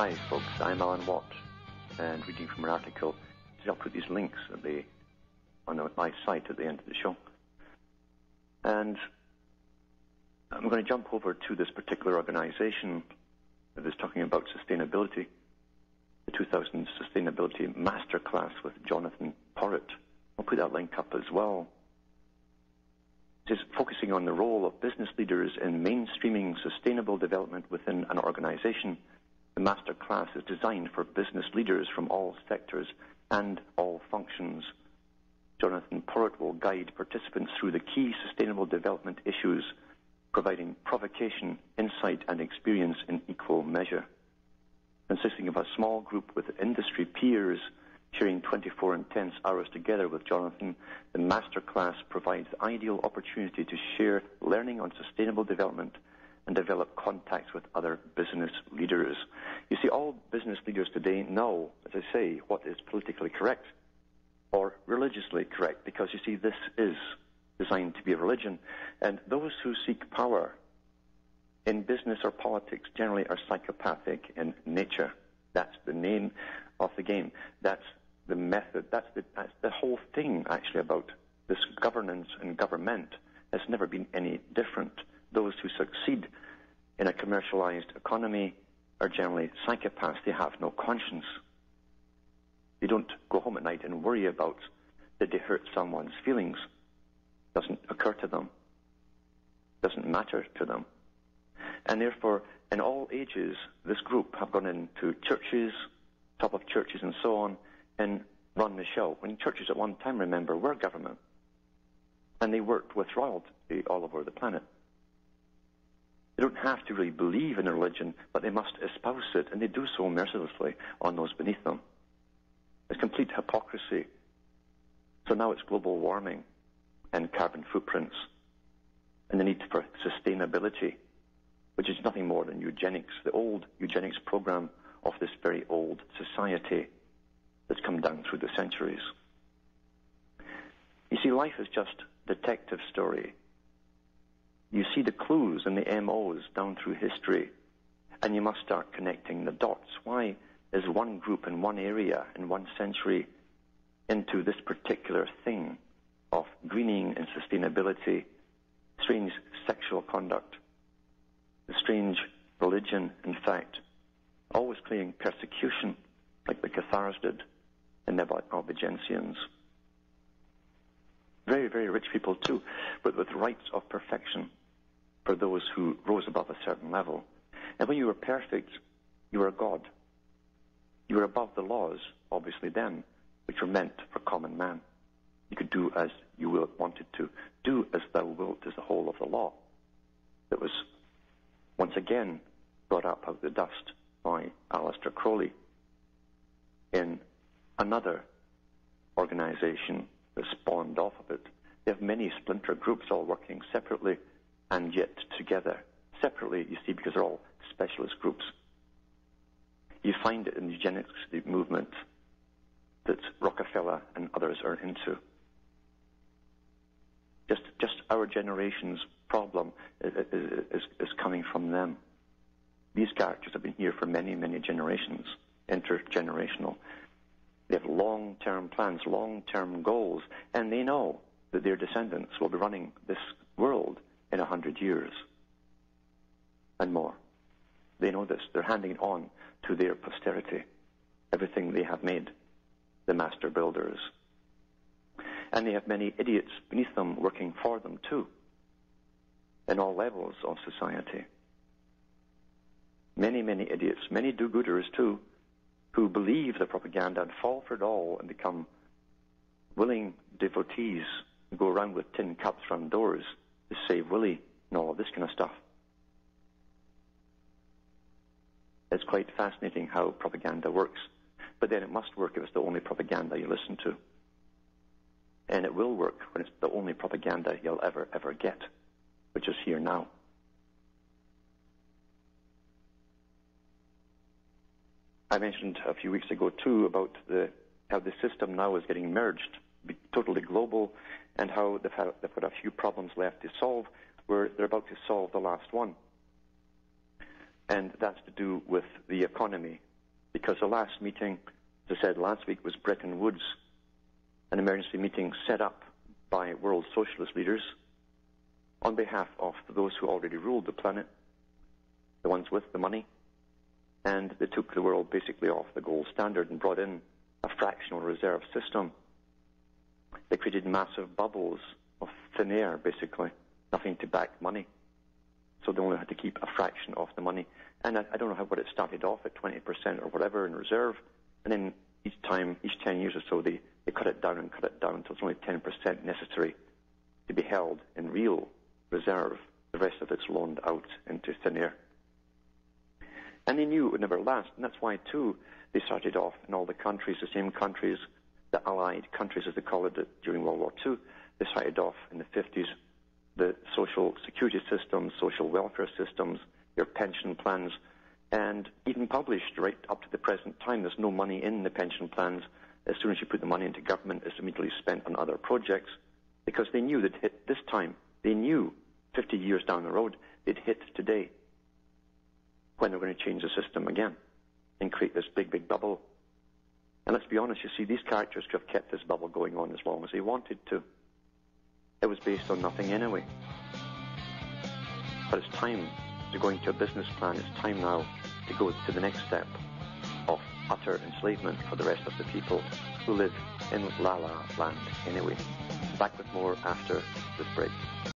Hi folks, I'm Alan Watt, and reading from an article. I'll put these links on my site at the end of the show. And I'm going to jump over to this particular organization that is talking about sustainability, the 2000 Sustainability Masterclass with Jonathan Porritt. I'll put that link up as well. It is focusing on the role of business leaders in mainstreaming sustainable development within an organization. The Masterclass is designed for business leaders from all sectors and all functions. Jonathan Porritt will guide participants through the key sustainable development issues, providing provocation, insight, and experience in equal measure. Consisting of a small group with industry peers sharing 24 intense hours together with Jonathan, the Masterclass provides the ideal opportunity to share learning on sustainable development and develop contacts with other business leaders. You see, all business leaders today know, as I say, what is politically correct or religiously correct, because you see, this is designed to be a religion. And those who seek power in business or politics generally are psychopathic in nature. That's the name of the game. That's the method. That's the whole thing, actually, about this governance and government has never been any different. Those who succeed in a commercialized economy are generally psychopaths. They have no conscience. They don't go home at night and worry about did they hurt someone's feelings. Doesn't occur to them. Doesn't matter to them. And therefore, in all ages, this group have gone into churches, top of churches and so on, and run the show. When churches at one time, remember, were government. And they worked with royalty all over the planet. They don't have to really believe in a religion, but they must espouse it, and they do so mercilessly on those beneath them. It's complete hypocrisy. So now it's global warming and carbon footprints and the need for sustainability, which is nothing more than eugenics, the old eugenics program of this very old society that's come down through the centuries. You see, life is just a detective story. You see the clues and the MOs down through history, and you must start connecting the dots. Why is one group in one area in one century into this particular thing of greening and sustainability, strange sexual conduct, a strange religion, in fact, always claiming persecution, like the Cathars did, and the Albigensians. Very, very rich people too, but with rites of perfection for those who rose above a certain level. And when you were perfect, you were a god. You were above the laws, obviously then, which were meant for common man. You could do as you wanted to. Do as thou wilt is the whole of the law that was once again brought up out of the dust by Aleister Crowley in another organization that spawned off of it. They have many splinter groups all working separately and yet together. Separately, you see, because they're all specialist groups. You find it in the Eugenics movement that Rockefeller and others are into. Just our generation's problem is coming from them. These characters have been here for many, many generations, intergenerational. They have long-term plans, long-term goals, and they know that their descendants will be running this world in 100 years and more. They know this. They're handing it on to their posterity, everything they have made, the master builders. And they have many idiots beneath them working for them too, in all levels of society. Many, many idiots, many do-gooders too, who believe the propaganda and fall for it all and become willing devotees who go around with tin cups front doors to save Willie and all of this kind of stuff. It's quite fascinating how propaganda works. But then it must work if it's the only propaganda you listen to. And it will work when it's the only propaganda you'll ever get, which is here now. I mentioned a few weeks ago, too, about how the system now is getting merged, totally global, and how they've got a few problems left to solve, where they're about to solve the last one. And that's to do with the economy, because the last meeting, as I said last week, was Bretton Woods, an emergency meeting set up by world socialist leaders on behalf of those who already ruled the planet, the ones with the money, and they took the world basically off the gold standard and brought in a fractional reserve system. They created massive bubbles of thin air, basically, nothing to back money. So they only had to keep a fraction of the money. And I don't know what it started off at, 20% or whatever in reserve. And then each 10 years or so, they cut it down until it's only 10% necessary to be held in real reserve. The rest of it's loaned out into thin air. And they knew it would never last. And that's why, too, they started off in all the countries, the same countries, the Allied countries, as they called it during World War II. They started off in the 50s, the social security systems, social welfare systems, your pension plans, and even published right up to the present time. There's no money in the pension plans. As soon as you put the money into government, it's immediately spent on other projects, because they knew they'd hit this time. They knew 50 years down the road they'd hit today when they're going to change the system again and create this big, big bubble. And let's be honest, you see, these characters could have kept this bubble going on as long as they wanted to. It was based on nothing anyway. But it's time to go into a business plan. It's time now to go to the next step of utter enslavement for the rest of the people who live in La La Land anyway. Back with more after this break.